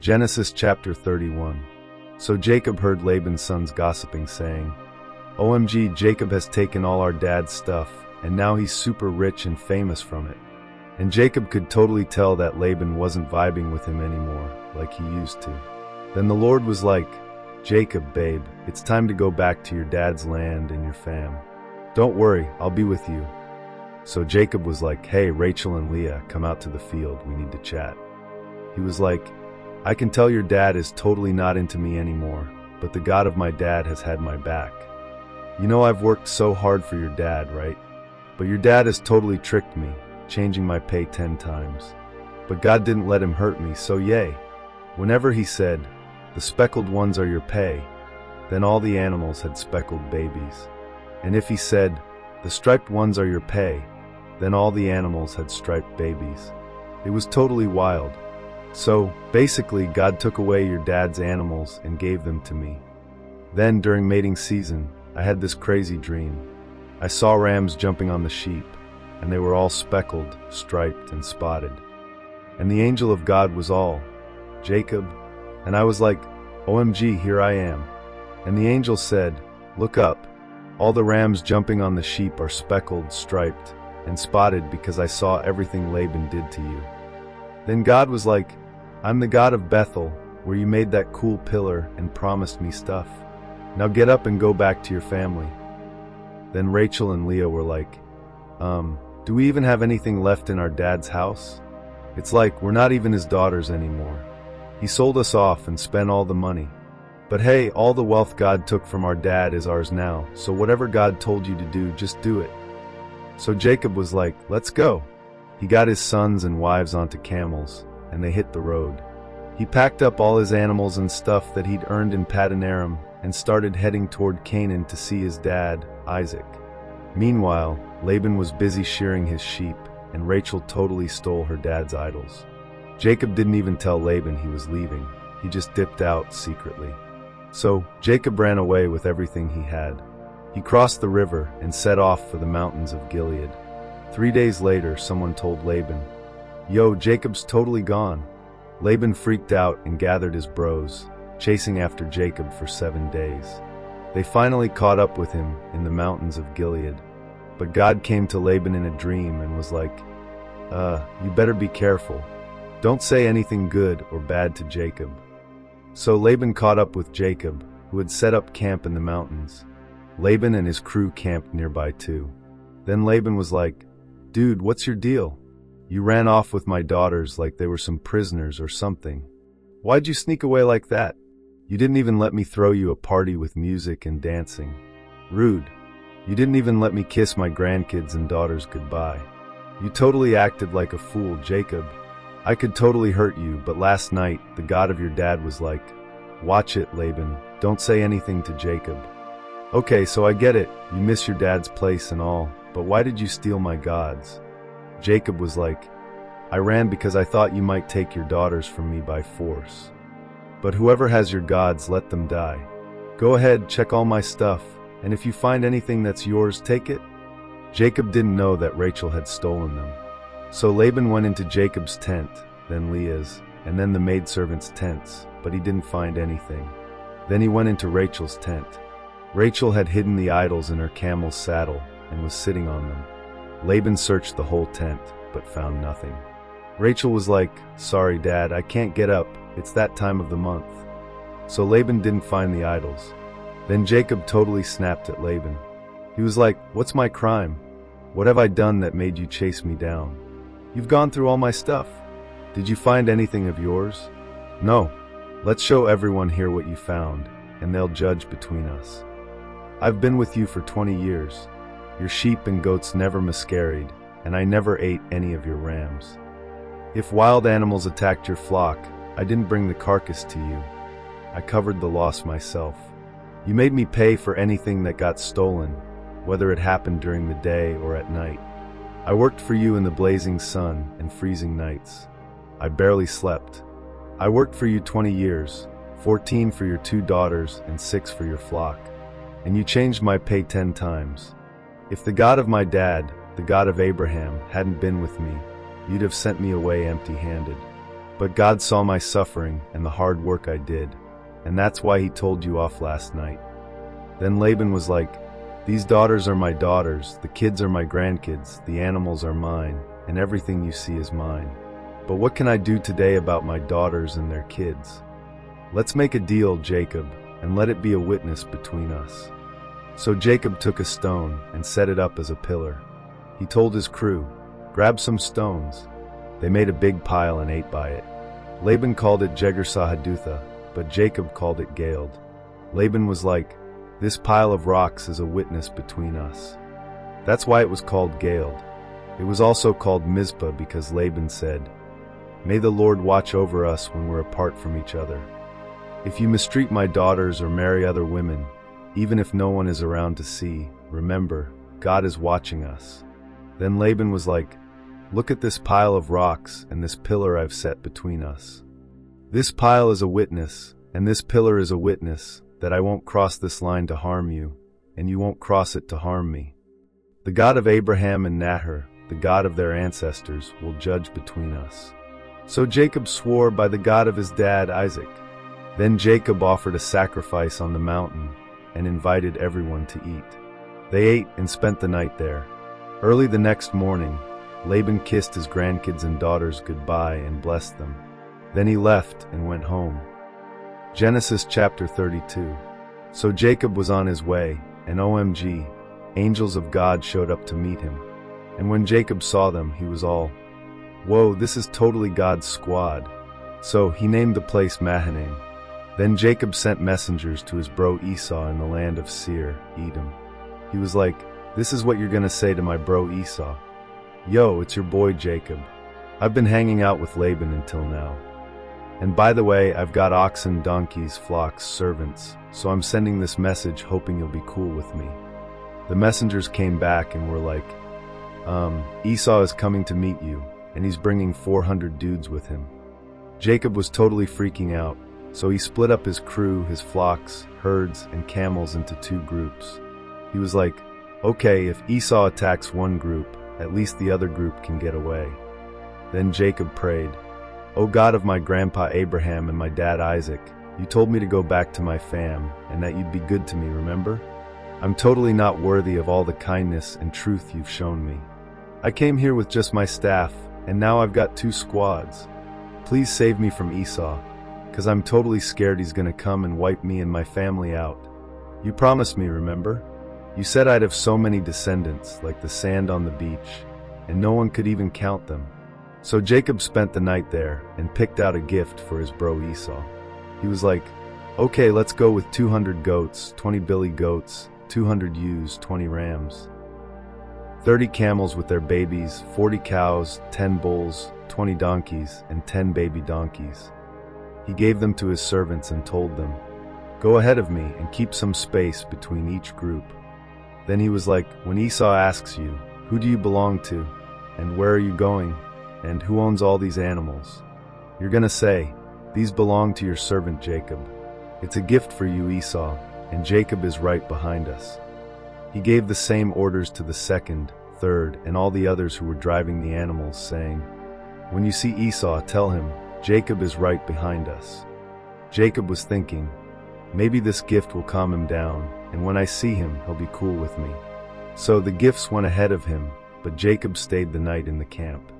Genesis chapter 31. So Jacob heard Laban's sons gossiping, saying, OMG, Jacob has taken all our dad's stuff, and now he's super rich and famous from it. And Jacob could totally tell that Laban wasn't vibing with him anymore, like he used to. Then the Lord was like, Jacob, babe, it's time to go back to your dad's land and your fam. Don't worry, I'll be with you. So Jacob was like, hey, Rachel and Leah, come out to the field, we need to chat. He was like, I can tell your dad is totally not into me anymore, but the God of my dad has had my back. You know I've worked so hard for your dad, right? But your dad has totally tricked me, changing my pay 10 times. But God didn't let him hurt me, so yay. Whenever he said, the speckled ones are your pay, then all the animals had speckled babies. And if he said, the striped ones are your pay, then all the animals had striped babies. It was totally wild. So, basically, God took away your dad's animals and gave them to me. Then, during mating season, I had this crazy dream. I saw rams jumping on the sheep, and they were all speckled, striped, and spotted. And the angel of God was all, Jacob. And I was like, OMG, here I am. And the angel said, look up. All the rams jumping on the sheep are speckled, striped, and spotted because I saw everything Laban did to you. Then God was like, I'm the God of Bethel, where you made that cool pillar and promised me stuff. Now get up and go back to your family. Then Rachel and Leah were like, do we even have anything left in our dad's house? It's like we're not even his daughters anymore. He sold us off and spent all the money. But hey, all the wealth God took from our dad is ours now, so whatever God told you to do, just do it. So Jacob was like, let's go. He got his sons and wives onto camels, and they hit the road. He packed up all his animals and stuff that he'd earned in Paddan Aram and started heading toward Canaan to see his dad, Isaac. Meanwhile, Laban was busy shearing his sheep, and Rachel totally stole her dad's idols. Jacob didn't even tell Laban he was leaving. He just dipped out secretly. So Jacob ran away with everything he had. He crossed the river and set off for the mountains of Gilead. 3 days later, someone told Laban, Yo, Jacob's totally gone. Laban freaked out and gathered his bros, chasing after Jacob for 7 days. They finally caught up with him in the mountains of Gilead. But God came to Laban in a dream and was like, you better be careful. Don't say anything good or bad to Jacob. So Laban caught up with Jacob, who had set up camp in the mountains. Laban and his crew camped nearby too. Then Laban was like, Dude, what's your deal? You ran off with my daughters like they were some prisoners or something. Why'd you sneak away like that? You didn't even let me throw you a party with music and dancing. Rude. You didn't even let me kiss my grandkids and daughters goodbye. You totally acted like a fool, Jacob. I could totally hurt you, but last night, the God of your dad was like, Watch it, Laban. Don't say anything to Jacob. Okay, so I get it. You miss your dad's place and all, but why did you steal my gods? Jacob was like, I ran because I thought you might take your daughters from me by force. But whoever has your gods, let them die. Go ahead, check all my stuff, and if you find anything that's yours, take it. Jacob didn't know that Rachel had stolen them. So Laban went into Jacob's tent, then Leah's, and then the maidservants' tents, but he didn't find anything. Then he went into Rachel's tent. Rachel had hidden the idols in her camel's saddle and was sitting on them. Laban searched the whole tent, but found nothing. Rachel was like, Sorry, Dad, I can't get up. It's that time of the month. So Laban didn't find the idols. Then Jacob totally snapped at Laban. He was like, What's my crime? What have I done that made you chase me down? You've gone through all my stuff. Did you find anything of yours? No. Let's show everyone here what you found, and they'll judge between us. I've been with you for 20 years. Your sheep and goats never miscarried, and I never ate any of your rams. If wild animals attacked your flock, I didn't bring the carcass to you. I covered the loss myself. You made me pay for anything that got stolen, whether it happened during the day or at night. I worked for you in the blazing sun and freezing nights. I barely slept. I worked for you 20 years, 14 for your 2 daughters and 6 for your flock. And you changed my pay 10 times. If the God of my dad, the God of Abraham, hadn't been with me, you'd have sent me away empty-handed. But God saw my suffering and the hard work I did, and that's why he told you off last night." Then Laban was like, "These daughters are my daughters, the kids are my grandkids, the animals are mine, and everything you see is mine. But what can I do today about my daughters and their kids? Let's make a deal, Jacob, and let it be a witness between us." So Jacob took a stone and set it up as a pillar. He told his crew, "Grab some stones." They made a big pile and ate by it. Laban called it Jegar-sahadutha, but Jacob called it Galeed. Laban was like, "This pile of rocks is a witness between us." That's why it was called Galeed. It was also called Mizpah because Laban said, "May the Lord watch over us when we're apart from each other. If you mistreat my daughters or marry other women, even if no one is around to see, remember, God is watching us." Then Laban was like, "Look at this pile of rocks and this pillar I've set between us. This pile is a witness, and this pillar is a witness that I won't cross this line to harm you, and you won't cross it to harm me. The God of Abraham and Nahor, the God of their ancestors, will judge between us." So Jacob swore by the God of his dad Isaac. Then Jacob offered a sacrifice on the mountain and invited everyone to eat. They ate and spent the night there. Early the next morning, Laban kissed his grandkids and daughters goodbye and blessed them. Then he left and went home. Genesis chapter 32. So Jacob was on his way, and OMG, angels of God showed up to meet him. And when Jacob saw them, he was all, "Whoa, this is totally God's squad." So he named the place Mahanaim. Then Jacob sent messengers to his bro Esau in the land of Seir, Edom. He was like, "This is what you're gonna say to my bro Esau. Yo, it's your boy Jacob. I've been hanging out with Laban until now. And by the way, I've got oxen, donkeys, flocks, servants, so I'm sending this message hoping you'll be cool with me." The messengers came back and were like, Esau is coming to meet you, and he's bringing 400 dudes with him." Jacob was totally freaking out, so he split up his crew, his flocks, herds, and camels into 2 groups. He was like, "Okay, if Esau attacks one group, at least the other group can get away." Then Jacob prayed, "O God of my grandpa Abraham and my dad Isaac, you told me to go back to my fam and that you'd be good to me, remember? I'm totally not worthy of all the kindness and truth you've shown me. I came here with just my staff, and now I've got 2 squads. Please save me from Esau, 'cause I'm totally scared he's gonna come and wipe me and my family out. You promised me, remember? You said I'd have so many descendants, like the sand on the beach, and no one could even count them." So Jacob spent the night there and picked out a gift for his bro Esau. He was like, "Okay, let's go with 200 goats, 20 billy goats, 200 ewes, 20 rams, 30 camels with their babies, 40 cows, 10 bulls, 20 donkeys, and 10 baby donkeys." He gave them to his servants and told them, "Go ahead of me and keep some space between each group." Then he was like, "When Esau asks you, 'Who do you belong to? And where are you going? And who owns all these animals?' you're gonna say, 'These belong to your servant Jacob. It's a gift for you, Esau, and Jacob is right behind us.'" He gave the same orders to the second, third, and all the others who were driving the animals, saying, "When you see Esau, tell him, 'Jacob is right behind us.'" Jacob was thinking, "Maybe this gift will calm him down, and when I see him, he'll be cool with me." So the gifts went ahead of him, but Jacob stayed the night in the camp.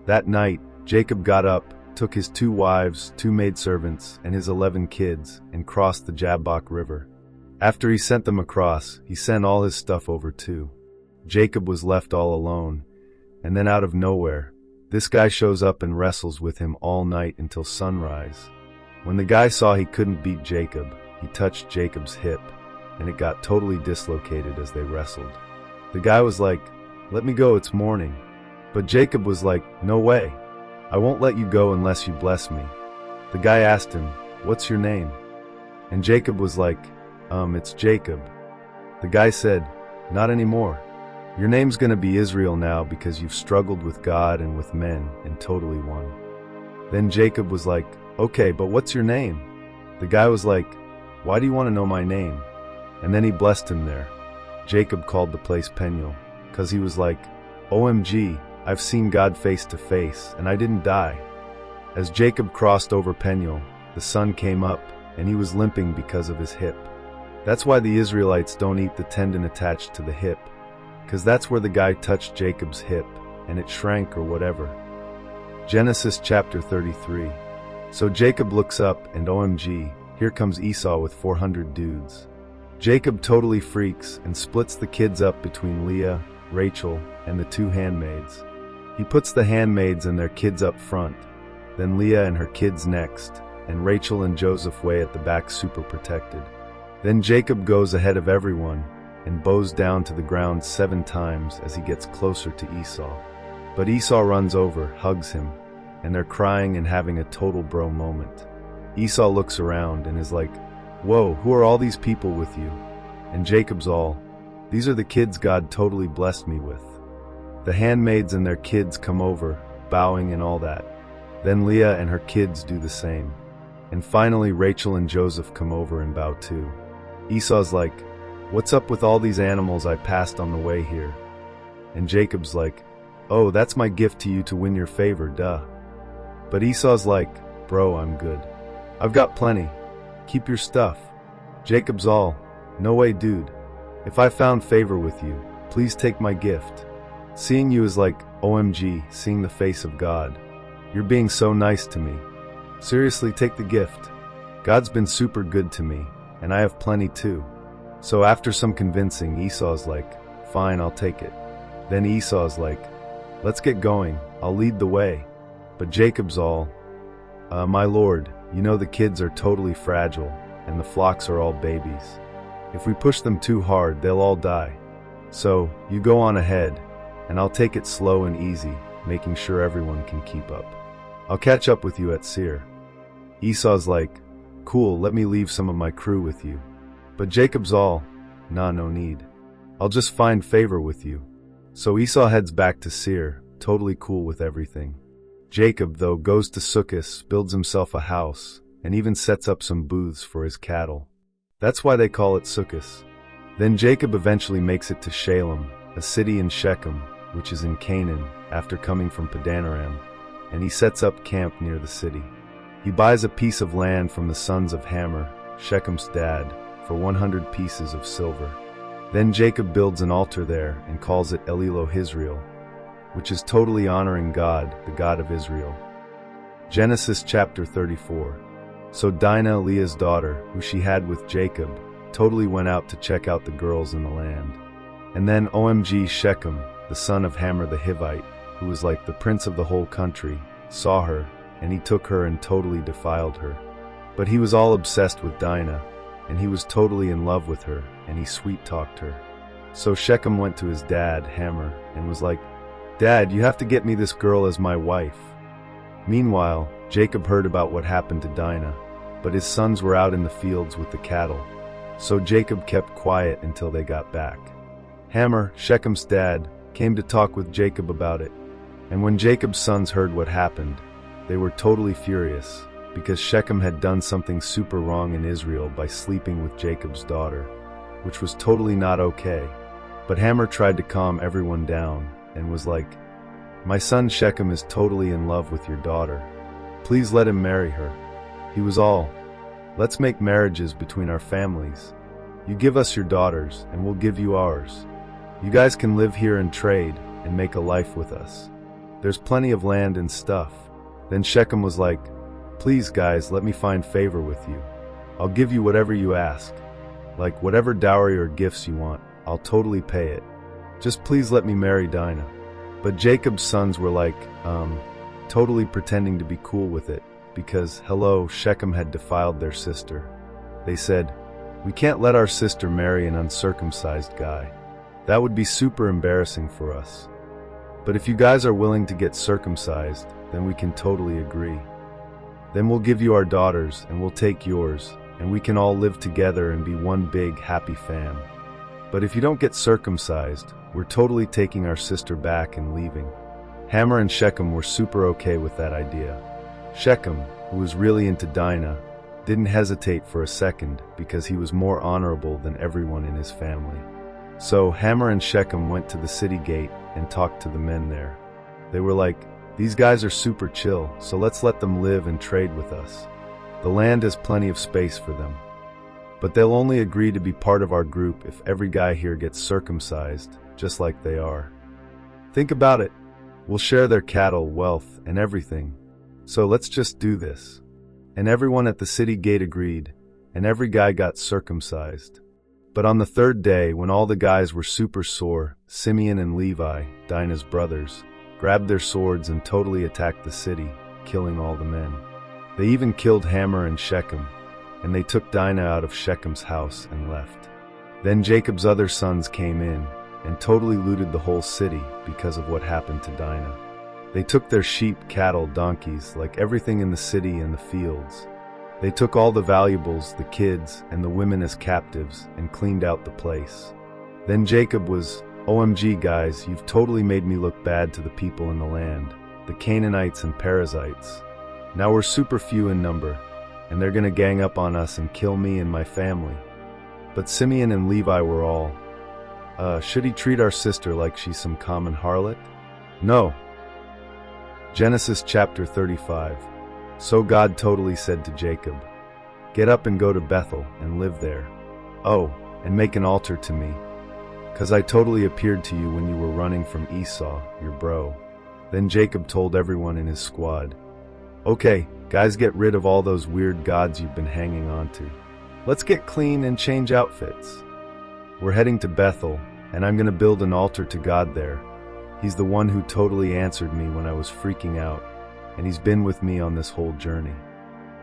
That night, Jacob got up, took his 2 wives, 2 maidservants, and his 11 kids, and crossed the Jabbok River. After he sent them across, he sent all his stuff over too. Jacob was left all alone, and then out of nowhere, this guy shows up and wrestles with him all night until sunrise. When the guy saw he couldn't beat Jacob, he touched Jacob's hip, and it got totally dislocated as they wrestled. The guy was like, "Let me go, it's morning." But Jacob was like, "No way. I won't let you go unless you bless me." The guy asked him, "What's your name?" And Jacob was like, It's Jacob." The guy said, "Not anymore. Your name's gonna be Israel now because you've struggled with God and with men and totally won." Then Jacob was like, "Okay, but what's your name?" The guy was like, "Why do you want to know my name?" And then he blessed him there. Jacob called the place Peniel, 'cause he was like, "OMG, I've seen God face to face, and I didn't die." As Jacob crossed over Peniel, the sun came up, and he was limping because of his hip. That's why the Israelites don't eat the tendon attached to the hip, because that's where the guy touched Jacob's hip, and it shrank or whatever. Genesis chapter 33. So Jacob looks up, and OMG, here comes Esau with 400 dudes. Jacob totally freaks and splits the kids up between Leah, Rachel, and the two handmaids. He puts the handmaids and their kids up front, then Leah and her kids next, and Rachel and Joseph way at the back super protected. Then Jacob goes ahead of everyone and bows down to the ground 7 times as he gets closer to Esau. But Esau runs over, hugs him, and they're crying and having a total bro moment. Esau looks around and is like, "Whoa, who are all these people with you?" And Jacob's all, "These are the kids God totally blessed me with." The handmaids and their kids come over, bowing and all that. Then Leah and her kids do the same. And finally Rachel and Joseph come over and bow too. Esau's like, "What's up with all these animals I passed on the way here?" And Jacob's like, "Oh, that's my gift to you to win your favor, duh." But Esau's like, "Bro, I'm good. I've got plenty. Keep your stuff." Jacob's all, "No way, dude. If I found favor with you, please take my gift. Seeing you is like, OMG, seeing the face of God. You're being so nice to me. Seriously, take the gift. God's been super good to me, and I have plenty too." So after some convincing, Esau's like, "Fine, I'll take it." Then Esau's like, "Let's get going, I'll lead the way." But Jacob's all, "My lord, you know the kids are totally fragile, and the flocks are all babies. If we push them too hard, they'll all die. So, you go on ahead, and I'll take it slow and easy, making sure everyone can keep up. I'll catch up with you at Seir." Esau's like, "Cool, let me leave some of my crew with you." But Jacob's all, "Nah, no need. I'll just find favor with you." So Esau heads back to Seir, totally cool with everything. Jacob, though, goes to Sukkot, builds himself a house, and even sets up some booths for his cattle. That's why they call it Sukkot. Then Jacob eventually makes it to Shalem, a city in Shechem, which is in Canaan, after coming from Padanaram, and he sets up camp near the city. He buys a piece of land from the sons of Hamor, Shechem's dad, for 100 pieces of silver. Then Jacob builds an altar there and calls it El-Elohe-Israel, which is totally honoring God, the God of Israel. Genesis chapter 34. So Dinah, Leah's daughter, who she had with Jacob, totally went out to check out the girls in the land. And then OMG Shechem, the son of Hamor the Hivite, who was like the prince of the whole country, saw her, and he took her and totally defiled her. But he was all obsessed with Dinah, and he was totally in love with her, and he sweet-talked her. So Shechem went to his dad, Hamor, and was like, "Dad, you have to get me this girl as my wife." Meanwhile, Jacob heard about what happened to Dinah, but his sons were out in the fields with the cattle. So Jacob kept quiet until they got back. Hamor, Shechem's dad, came to talk with Jacob about it. And when Jacob's sons heard what happened, they were totally furious, because Shechem had done something super wrong in Israel by sleeping with Jacob's daughter, which was totally not okay. But Hamor tried to calm everyone down, and was like, "My son Shechem is totally in love with your daughter. Please let him marry her." He was all, "Let's make marriages between our families. You give us your daughters, and we'll give you ours. You guys can live here and trade, and make a life with us. There's plenty of land and stuff." Then Shechem was like, "Please guys, let me find favor with you. I'll give you whatever you ask. Like whatever dowry or gifts you want, I'll totally pay it. Just please let me marry Dinah." But Jacob's sons were like, totally pretending to be cool with it, because, hello, Shechem had defiled their sister. They said, "We can't let our sister marry an uncircumcised guy. That would be super embarrassing for us. But if you guys are willing to get circumcised, then we can totally agree. Then we'll give you our daughters, and we'll take yours, and we can all live together and be one big happy fam. But if you don't get circumcised, we're totally taking our sister back and leaving." Hamor and Shechem were super okay with that idea. Shechem, who was really into Dinah, didn't hesitate for a second because he was more honorable than everyone in his family. So Hamor and Shechem went to the city gate and talked to the men there. They were like, These guys are super chill, so let's let them live and trade with us. The land has plenty of space for them. But they'll only agree to be part of our group if every guy here gets circumcised, just like they are. Think about it. We'll share their cattle, wealth, and everything. So let's just do this. And everyone at the city gate agreed, and every guy got circumcised. But on the third day, when all the guys were super sore, Simeon and Levi, Dinah's brothers, grabbed their swords and totally attacked the city, killing all the men. They even killed Hamor and Shechem, and they took Dinah out of Shechem's house and left. Then Jacob's other sons came in and totally looted the whole city because of what happened to Dinah. They took their sheep, cattle, donkeys, like everything in the city and the fields. They took all the valuables, the kids, and the women as captives and cleaned out the place. Then Jacob was, OMG guys, you've totally made me look bad to the people in the land, the Canaanites and Perizzites. Now we're super few in number, and they're gonna gang up on us and kill me and my family. But Simeon and Levi were all, should he treat our sister like she's some common harlot? No. Genesis chapter 35. So God totally said to Jacob, get up and go to Bethel and live there. Oh, and make an altar to me. 'Cause I totally appeared to you when you were running from Esau, your bro. Then Jacob told everyone in his squad, okay, guys, get rid of all those weird gods you've been hanging on to. Let's get clean and change outfits. We're heading to Bethel, and I'm gonna build an altar to God there. He's the one who totally answered me when I was freaking out, and he's been with me on this whole journey.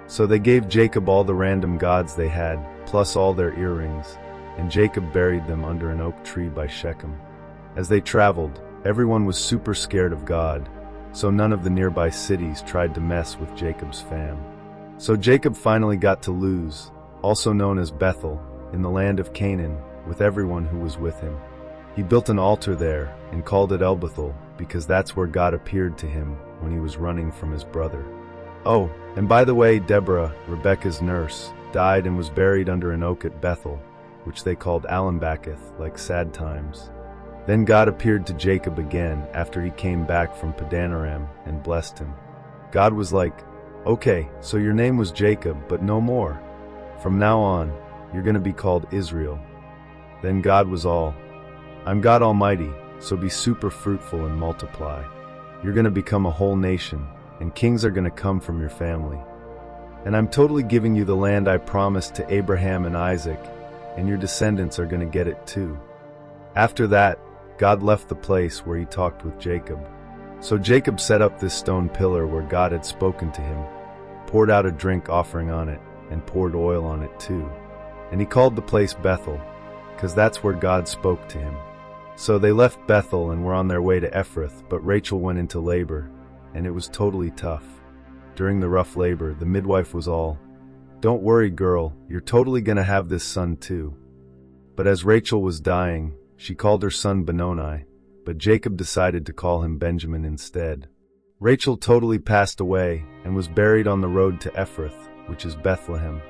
So they gave Jacob all the random gods they had, plus all their earrings, and Jacob buried them under an oak tree by Shechem. As they traveled, everyone was super scared of God, so none of the nearby cities tried to mess with Jacob's fam. So Jacob finally got to Luz, also known as Bethel, in the land of Canaan, with everyone who was with him. He built an altar there and called it El Bethel because that's where God appeared to him when he was running from his brother. Oh, and by the way, Deborah, Rebekah's nurse, died and was buried under an oak at Bethel, which they called Alambacketh, like sad times. Then God appeared to Jacob again after he came back from Padanaram and blessed him. God was like, okay, so your name was Jacob, but no more. From now on, you're going to be called Israel. Then God was all, I'm God Almighty, so be super fruitful and multiply. You're going to become a whole nation, and kings are going to come from your family. And I'm totally giving you the land I promised to Abraham and Isaac, and your descendants are going to get it too. After that, God left the place where he talked with Jacob. So Jacob set up this stone pillar where God had spoken to him, poured out a drink offering on it, and poured oil on it too. And he called the place Bethel, because that's where God spoke to him. So they left Bethel and were on their way to Ephrath, but Rachel went into labor, and it was totally tough. During the rough labor, the midwife was all, don't worry, girl, you're totally gonna have this son too. But as Rachel was dying, she called her son Benoni, but Jacob decided to call him Benjamin instead. Rachel totally passed away and was buried on the road to Ephrath, which is Bethlehem.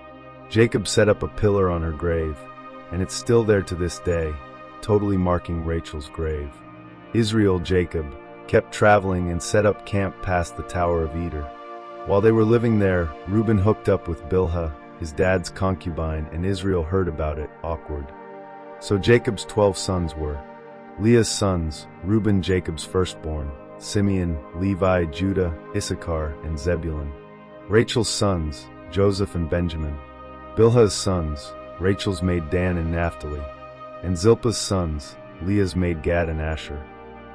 Jacob set up a pillar on her grave, and it's still there to this day, totally marking Rachel's grave. Israel, Jacob, kept traveling and set up camp past the Tower of Eder. While they were living there, Reuben hooked up with Bilhah, his dad's concubine, and Israel heard about it, awkward. So Jacob's 12 sons were Leah's sons, Reuben, Jacob's firstborn, Simeon, Levi, Judah, Issachar, and Zebulun. Rachel's sons, Joseph and Benjamin. Bilhah's sons, Rachel's maid Dan and Naphtali. And Zilpah's sons, Leah's maid Gad and Asher.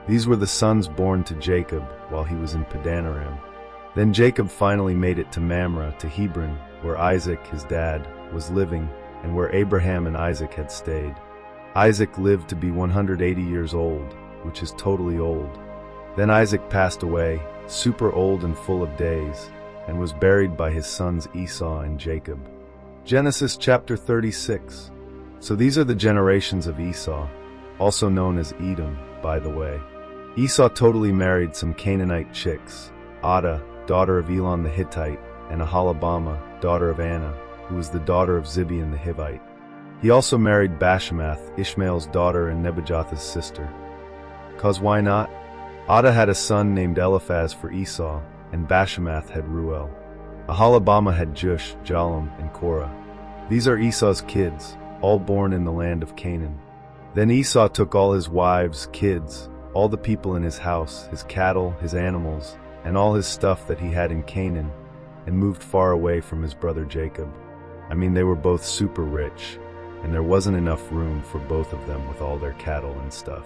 These were the sons born to Jacob while he was in Padanaram. Then Jacob finally made it to Mamre, to Hebron, where Isaac, his dad, was living, and where Abraham and Isaac had stayed. Isaac lived to be 180 years old, which is totally old. Then Isaac passed away, super old and full of days, and was buried by his sons Esau and Jacob. Genesis chapter 36. So these are the generations of Esau, also known as Edom, by the way. Esau totally married some Canaanite chicks, Adah, daughter of Elon the Hittite, and Aholibamah, daughter of Anna, who was the daughter of Zibeon the Hivite. He also married Bashemath, Ishmael's daughter and Nebajoth's sister. 'Cause why not? Ada had a son named Eliphaz for Esau, and Bashemath had Ruel. Aholibama had Jush, Jalam, and Korah. These are Esau's kids, all born in the land of Canaan. Then Esau took all his wives, kids, all the people in his house, his cattle, his animals, and all his stuff that he had in Canaan, and moved far away from his brother Jacob. I mean, they were both super rich, and there wasn't enough room for both of them with all their cattle and stuff.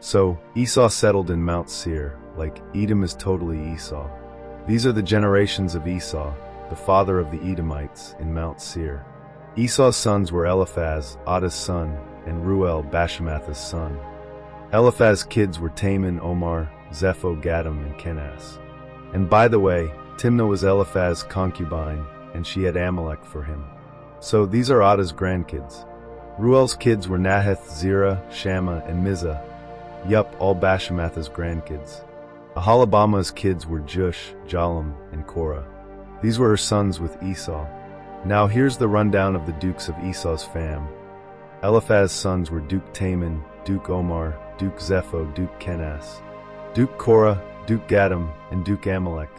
So Esau settled in Mount Seir, like Edom is totally Esau. These are the generations of Esau, the father of the Edomites, in Mount Seir. Esau's sons were Eliphaz, Ada's son, and Ruel, Bashemath's son. Eliphaz's kids were Taman, Omar, Zepho, Gatam, and Kenaz. And by the way, Timnah was Eliphaz's concubine, and she had Amalek for him. So these are Ada's grandkids. Ruel's kids were Nahath, Zerah, Shammah, and Mizah. Yup, all Bashemath's grandkids. Aholibama's kids were Jush, Jalam, and Korah. These were her sons with Esau. Now here's the rundown of the dukes of Esau's fam. Eliphaz's sons were Duke Taman, Duke Omar, Duke Zepho, Duke Kenaz, Duke Korah, Duke Gatam, and Duke Amalek.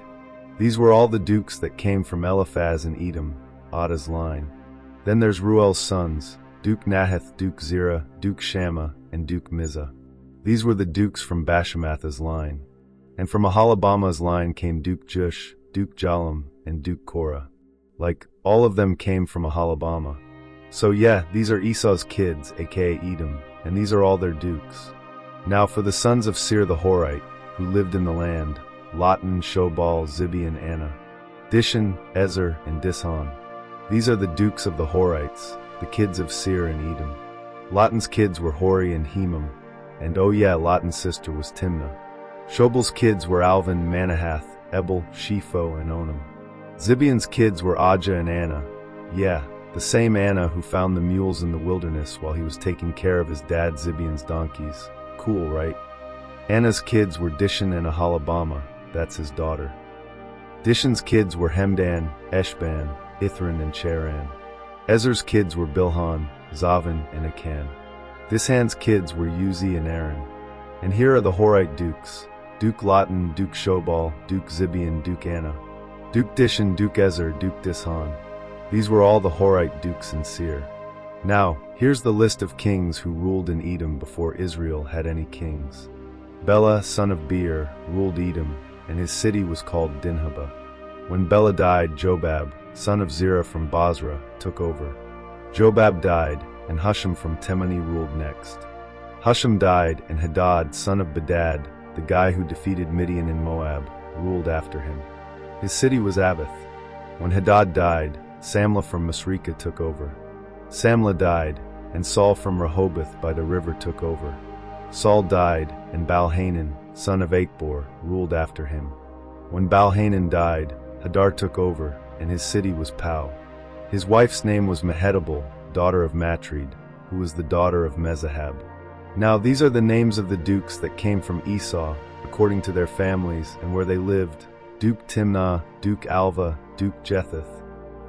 These were all the dukes that came from Eliphaz and Edom, Ada's line. Then there's Ruel's sons, Duke Nahath, Duke Zerah, Duke Shammah, and Duke Mizah. These were the dukes from Bashemath's line. And from Aholibama's line came Duke Jush, Duke Jalam, and Duke Korah. Like, all of them came from Aholibama. So yeah, these are Esau's kids, aka Edom, and these are all their dukes. Now for the sons of Seir the Horite, who lived in the land, Lotan, Shobal, Zibi, and Anna, Dishan, Ezer, and Dishon. These are the dukes of the Horites, the kids of Seir and Edom. Lotan's kids were Hori and Hemam, and oh yeah, Lotan's sister was Timnah. Shobal's kids were Alvan, Manahath, Ebal, Shepho, and Onam. Zibeon's kids were Ajah and Anna. Yeah, the same Anna who found the mules in the wilderness while he was taking care of his dad Zibeon's donkeys. Cool, right? Anna's kids were Dishan and Aholibama, that's his daughter. Dishan's kids were Hemdan, Eshban, Ithran, and Cheran. Ezer's kids were Bilhan, Zavan, and Akan. Dishan's kids were Uzi and Aaron. And here are the Horite dukes: Duke Lotan, Duke Shobal, Duke Zibeon, Duke Anna, Duke Dishan, Duke Ezer, Duke Dishon. These were all the Horite dukes in Seir. Now, here's the list of kings who ruled in Edom before Israel had any kings. Bela, son of Beer, ruled Edom, and his city was called Dinhabah. When Bela died, Jobab, son of Zerah from Basra, took over. Jobab died, and Husham from Temani ruled next. Husham died, and Hadad, son of Bedad, the guy who defeated Midian in Moab, ruled after him. His city was Abath. When Hadad died, Samlah from Masrekah took over. Samlah died, and Saul from Rehoboth by the river took over. Saul died, and Baal-Hanan, son of Achbor, ruled after him. When Baal-Hanan died, Hadar took over, and his city was Pau. His wife's name was Mehetabel, daughter of Matred, who was the daughter of Mezahab. Now these are the names of the dukes that came from Esau, according to their families and where they lived: Duke Timnah, Duke Alva, Duke Jetheth,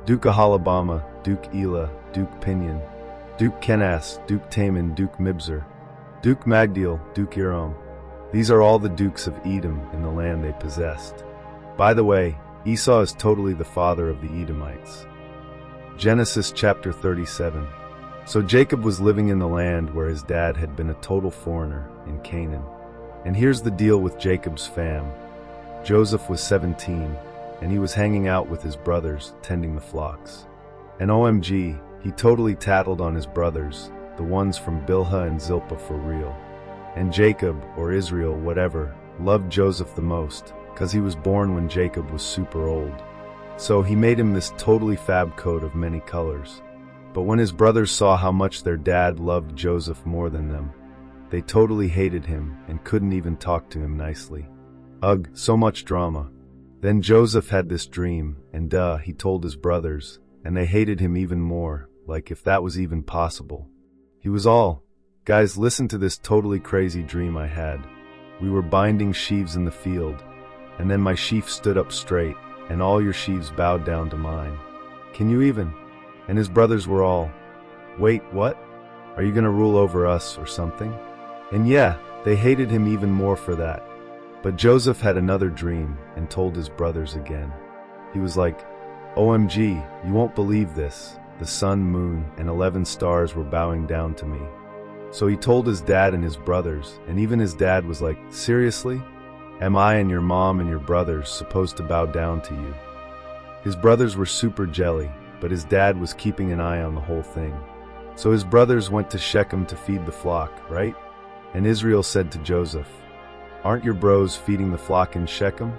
Duke Aholibama, Duke Elah, Duke Pinion, Duke Kenaz, Duke Taman, Duke Mibzer, Duke Magdiel, Duke Iram. These are all the dukes of Edom in the land they possessed. By the way, Esau is totally the father of the Edomites. Genesis chapter 37. So Jacob was living in the land where his dad had been a total foreigner, in Canaan. And here's the deal with Jacob's fam. Joseph was 17, and he was hanging out with his brothers, tending the flocks. And OMG, he totally tattled on his brothers, the ones from Bilhah and Zilpah for real. And Jacob, or Israel, whatever, loved Joseph the most, cause he was born when Jacob was super old. So he made him this totally fab coat of many colors. But when his brothers saw how much their dad loved Joseph more than them, they totally hated him and couldn't even talk to him nicely. Ugh, so much drama. Then Joseph had this dream, and he told his brothers, and they hated him even more, like if that was even possible. He was all, "Guys, listen to this totally crazy dream I had. We were binding sheaves in the field, and then my sheaf stood up straight, and all your sheaves bowed down to mine. Can you even?" And his brothers were all, "Wait, what? Are you gonna rule over us or something?" And yeah, they hated him even more for that. But Joseph had another dream and told his brothers again. He was like, OMG, you won't believe this. The sun, moon, and 11 stars were bowing down to me. So he told his dad and his brothers, and even his dad was like, seriously? Am I and your mom and your brothers supposed to bow down to you? His brothers were super jelly, but his dad was keeping an eye on the whole thing. So his brothers went to Shechem to feed the flock, right? And Israel said to Joseph, aren't your bros feeding the flock in Shechem?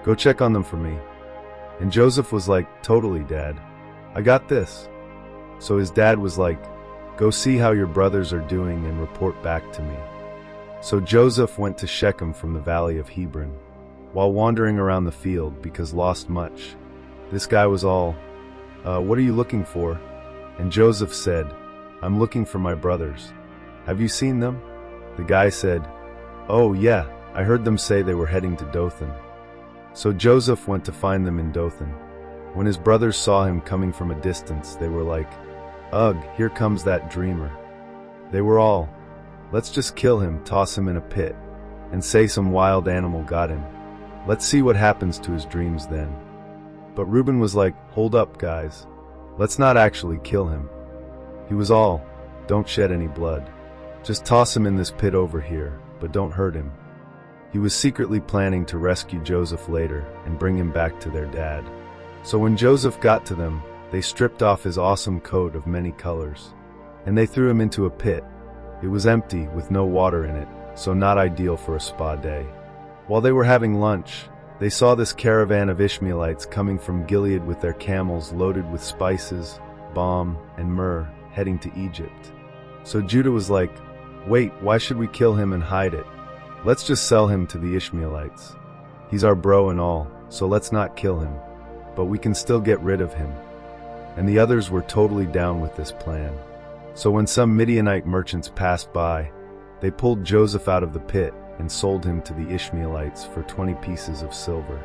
Go check on them for me. And Joseph was like, totally, Dad. I got this. So his dad was like, go see how your brothers are doing and report back to me. So Joseph went to Shechem from the valley of Hebron. While wandering around the field because lost much, this guy was all, what are you looking for? And Joseph said, I'm looking for my brothers. Have you seen them? The guy said, oh yeah, I heard them say they were heading to Dothan. So Joseph went to find them in Dothan. When his brothers saw him coming from a distance, they were like, ugh, here comes that dreamer. They were all, let's just kill him, toss him in a pit, and say some wild animal got him. Let's see what happens to his dreams then. But Reuben was like, hold up, guys. Let's not actually kill him. He was all, don't shed any blood. Just toss him in this pit over here, but don't hurt him. He was secretly planning to rescue Joseph later and bring him back to their dad. So when Joseph got to them, they stripped off his awesome coat of many colors, and they threw him into a pit. It was empty with no water in it, so not ideal for a spa day. While they were having lunch, they saw this caravan of Ishmaelites coming from Gilead with their camels loaded with spices, balm, and myrrh, heading to Egypt. So Judah was like, wait, why should we kill him and hide it? Let's just sell him to the Ishmaelites. He's our bro and all, so let's not kill him, but we can still get rid of him. And the others were totally down with this plan. So when some Midianite merchants passed by, they pulled Joseph out of the pit and sold him to the Ishmaelites for 20 pieces of silver.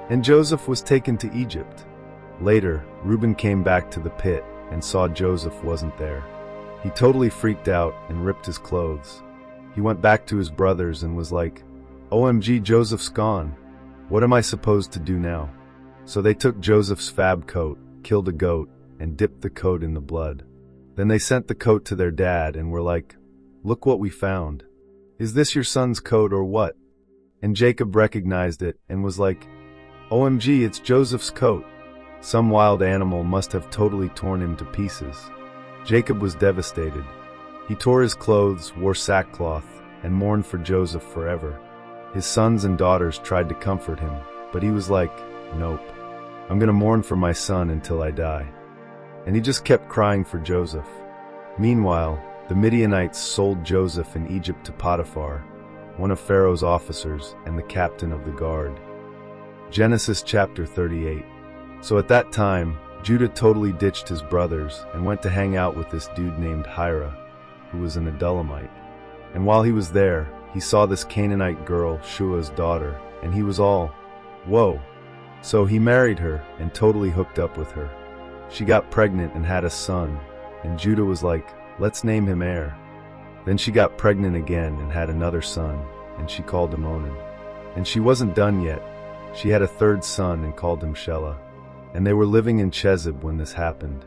And Joseph was taken to Egypt. Later, Reuben came back to the pit and saw Joseph wasn't there. He totally freaked out and ripped his clothes. He went back to his brothers and was like, OMG, Joseph's gone. What am I supposed to do now? So they took Joseph's fab coat, killed a goat, and dipped the coat in the blood. Then they sent the coat to their dad and were like, look what we found. Is this your son's coat or what? And Jacob recognized it and was like, OMG, it's Joseph's coat. Some wild animal must have totally torn him to pieces. Jacob was devastated. He tore his clothes, wore sackcloth, and mourned for Joseph forever. His sons and daughters tried to comfort him, but he was like, nope. I'm gonna mourn for my son until I die. And he just kept crying for Joseph. Meanwhile, the Midianites sold Joseph in Egypt to Potiphar, one of Pharaoh's officers and the captain of the guard. Genesis chapter 38. So at that time, Judah totally ditched his brothers and went to hang out with this dude named Hira, who was an Adullamite. And while he was there, he saw this Canaanite girl, Shua's daughter, and he was all, whoa. So he married her and totally hooked up with her. She got pregnant and had a son, and Judah was like, let's name him Er. Then she got pregnant again and had another son, and she called him Onan. And she wasn't done yet. She had a third son and called him Shelah. And they were living in Chezib when this happened.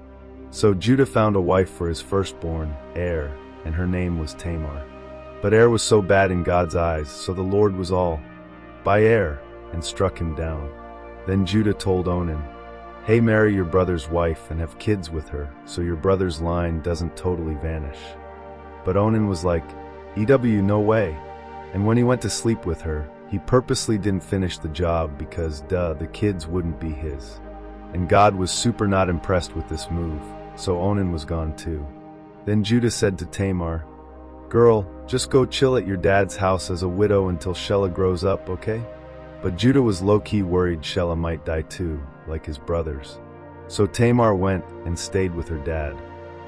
So Judah found a wife for his firstborn, Er, and her name was Tamar. But Er was so bad in God's eyes, so the Lord was all, by Er, and struck him down. Then Judah told Onan, hey, marry your brother's wife and have kids with her, so your brother's line doesn't totally vanish. But Onan was like, EW, no way. And when he went to sleep with her, he purposely didn't finish the job because, the kids wouldn't be his. And God was super not impressed with this move, so Onan was gone too. Then Judah said to Tamar, girl, just go chill at your dad's house as a widow until Shelah grows up, okay? But Judah was low-key worried Shelah might die too, like his brothers. So Tamar went and stayed with her dad.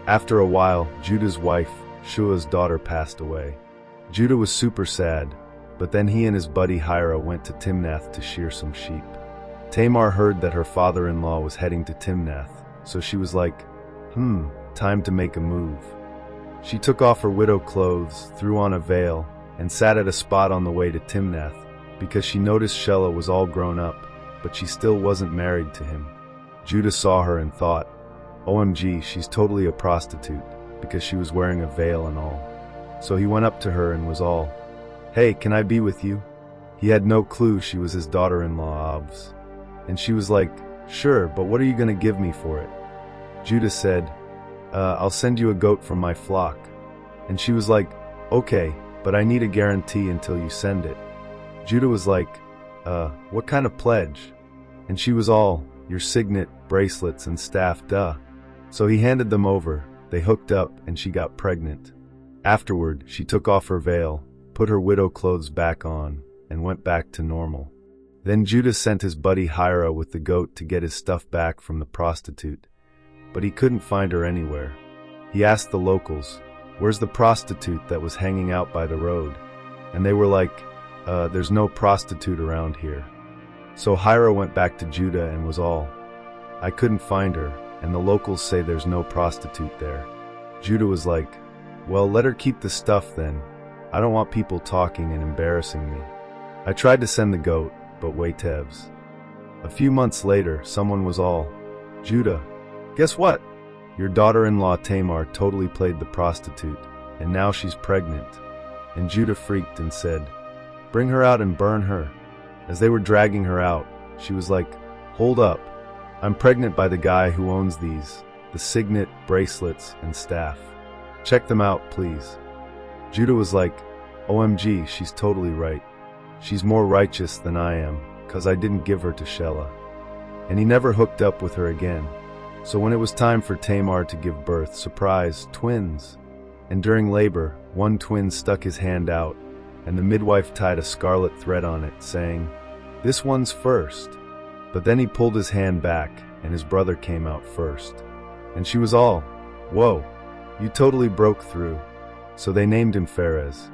After a while, Judah's wife, Shua's daughter, passed away. Judah was super sad, but then he and his buddy Hira went to Timnath to shear some sheep. Tamar heard that her father-in-law was heading to Timnath, so she was like, time to make a move. She took off her widow clothes, threw on a veil, and sat at a spot on the way to Timnath, because she noticed Shelah was all grown up, but she still wasn't married to him. Judah saw her and thought, OMG, she's totally a prostitute, because she was wearing a veil and all. So he went up to her and was all, hey, can I be with you? He had no clue she was his daughter-in-law Avs. And she was like, sure, but what are you going to give me for it? Judah said, I'll send you a goat from my flock. And she was like, okay, but I need a guarantee until you send it. Judah was like, what kind of pledge? And she was all, your signet, bracelets, and staff, duh. So he handed them over, they hooked up, and she got pregnant. Afterward, she took off her veil, put her widow clothes back on, and went back to normal. Then Judah sent his buddy Hira with the goat to get his stuff back from the prostitute. But he couldn't find her anywhere. He asked the locals, where's the prostitute that was hanging out by the road? And they were like, there's no prostitute around here. So Hira went back to Judah and was all, I couldn't find her, and the locals say there's no prostitute there. Judah was like, well, let her keep the stuff then. I don't want people talking and embarrassing me. I tried to send the goat, but waytevs. A few months later, someone was all, Judah, guess what? Your daughter-in-law Tamar totally played the prostitute, and now she's pregnant. And Judah freaked and said, bring her out and burn her. As they were dragging her out, she was like, hold up. I'm pregnant by the guy who owns these, the signet, bracelets, and staff. Check them out, please. Judah was like, OMG, she's totally right. She's more righteous than I am, 'cause I didn't give her to Shelah. And he never hooked up with her again. So when it was time for Tamar to give birth, surprise, twins. And during labor, one twin stuck his hand out, and the midwife tied a scarlet thread on it, saying, this one's first. But then he pulled his hand back, and his brother came out first. And she was all, whoa, you totally broke through. So they named him Pharez.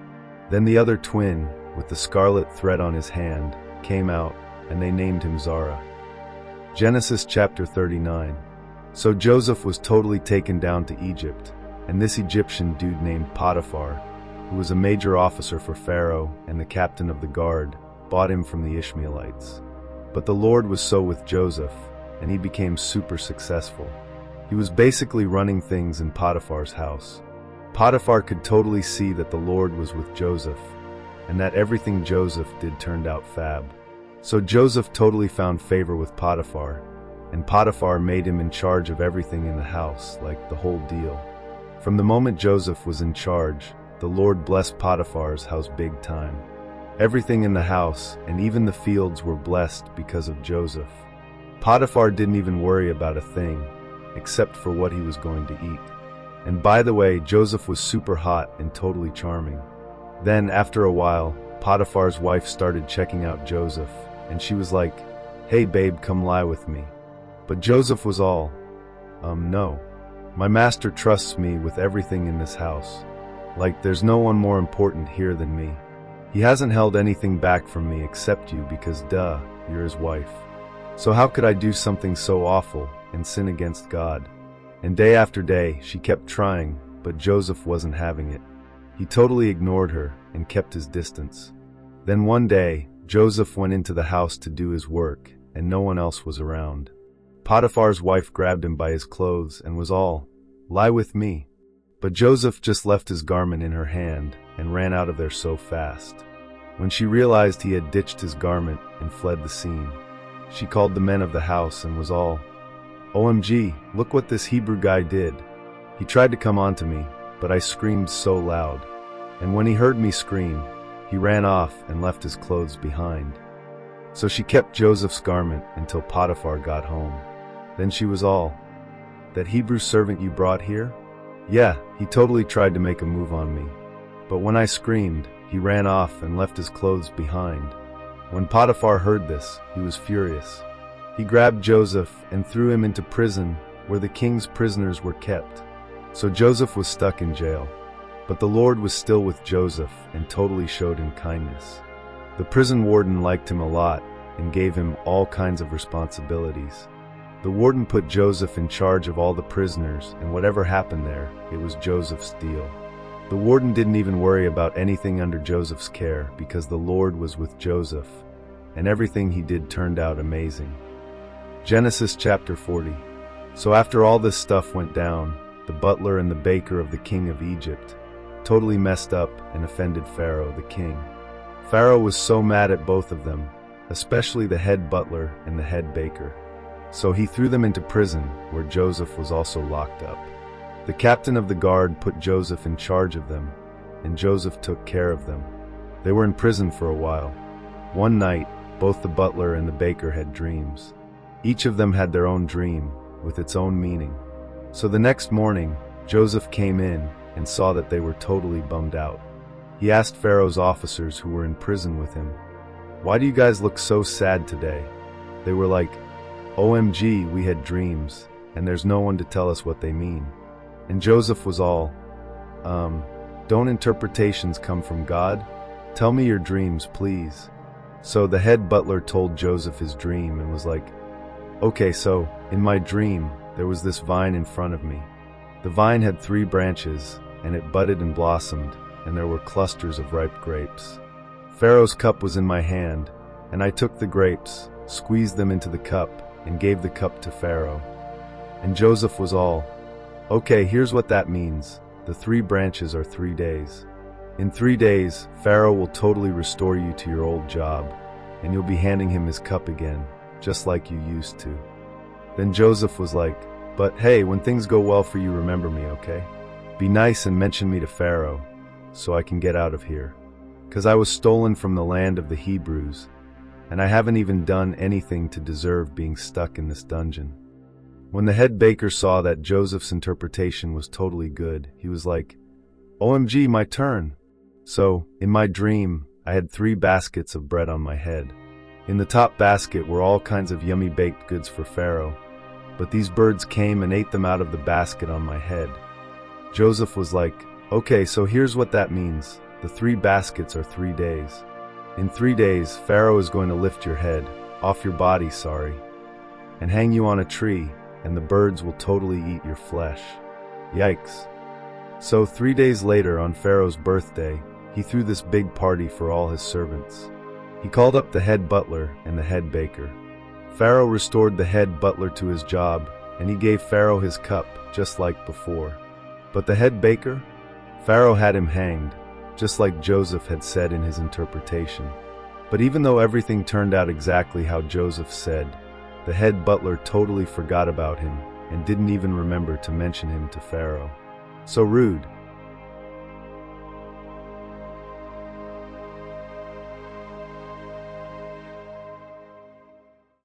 Then the other twin, with the scarlet thread on his hand, came out, and they named him Zara. Genesis chapter 39. So Joseph was totally taken down to Egypt, and this Egyptian dude named Potiphar, who was a major officer for Pharaoh and the captain of the guard, bought him from the Ishmaelites. But the Lord was so with Joseph, and he became super successful. He was basically running things in Potiphar's house. Potiphar could totally see that the Lord was with Joseph, and that everything Joseph did turned out fab. So Joseph totally found favor with Potiphar, and Potiphar made him in charge of everything in the house, like the whole deal. From the moment Joseph was in charge, the Lord blessed Potiphar's house big time. Everything in the house, and even the fields, were blessed because of Joseph. Potiphar didn't even worry about a thing, except for what he was going to eat. And by the way, Joseph was super hot and totally charming. Then, after a while, Potiphar's wife started checking out Joseph, and she was like, hey babe, come lie with me. But Joseph was all, no. My master trusts me with everything in this house. Like, there's no one more important here than me. He hasn't held anything back from me except you because, duh, you're his wife. So how could I do something so awful and sin against God? And day after day, she kept trying, but Joseph wasn't having it. He totally ignored her and kept his distance. Then one day, Joseph went into the house to do his work, and no one else was around. Potiphar's wife grabbed him by his clothes and was all, lie with me. But Joseph just left his garment in her hand and ran out of there so fast. When she realized he had ditched his garment and fled the scene, she called the men of the house and was all, OMG, look what this Hebrew guy did. He tried to come on to me, but I screamed so loud. And when he heard me scream, he ran off and left his clothes behind. So she kept Joseph's garment until Potiphar got home. Then she was all, that Hebrew servant you brought here? Yeah, he totally tried to make a move on me. But when I screamed, he ran off and left his clothes behind. When Potiphar heard this, he was furious. He grabbed Joseph and threw him into prison where the king's prisoners were kept. So Joseph was stuck in jail. But the Lord was still with Joseph and totally showed him kindness. The prison warden liked him a lot and gave him all kinds of responsibilities. The warden put Joseph in charge of all the prisoners, and whatever happened there, it was Joseph's deal. The warden didn't even worry about anything under Joseph's care because the Lord was with Joseph, and everything he did turned out amazing. Genesis chapter 40. So after all this stuff went down, the butler and the baker of the king of Egypt totally messed up and offended Pharaoh the king. Pharaoh was so mad at both of them, especially the head butler and the head baker. So he threw them into prison, where Joseph was also locked up. The captain of the guard put Joseph in charge of them, and Joseph took care of them. They were in prison for a while. One night, both the butler and the baker had dreams. Each of them had their own dream, with its own meaning. So the next morning, Joseph came in and saw that they were totally bummed out. He asked Pharaoh's officers who were in prison with him, "Why do you guys look so sad today?" They were like, "OMG, we had dreams, and there's no one to tell us what they mean." And Joseph was all, "Don't interpretations come from God? Tell me your dreams, please." So the head butler told Joseph his dream and was like, "Okay, so in my dream, there was this vine in front of me. The vine had 3 branches, and it budded and blossomed, and there were clusters of ripe grapes. Pharaoh's cup was in my hand, and I took the grapes, squeezed them into the cup, and gave the cup to Pharaoh." And Joseph was all, "Okay, here's what that means. The 3 branches are 3 days. In 3 days, Pharaoh will totally restore you to your old job, and you'll be handing him his cup again, just like you used to." Then Joseph was like, "But hey, when things go well for you, remember me, okay? Be nice and mention me to Pharaoh, so I can get out of here. 'Cause I was stolen from the land of the Hebrews, and I haven't even done anything to deserve being stuck in this dungeon." When the head baker saw that Joseph's interpretation was totally good, he was like, "OMG, my turn." So, in my dream, I had 3 baskets of bread on my head. In the top basket were all kinds of yummy baked goods for Pharaoh, but these birds came and ate them out of the basket on my head. Joseph was like, "Okay, so here's what that means. The 3 baskets are 3 days. In 3 days, Pharaoh is going to lift your head, off your body, and hang you on a tree, and the birds will totally eat your flesh." Yikes. So 3 days later, on Pharaoh's birthday, he threw this big party for all his servants. He called up the head butler and the head baker. Pharaoh restored the head butler to his job, and he gave Pharaoh his cup, just like before. But the head baker? Pharaoh had him hanged, just like Joseph had said in his interpretation. But even though everything turned out exactly how Joseph said, the head butler totally forgot about him and didn't even remember to mention him to Pharaoh. So rude.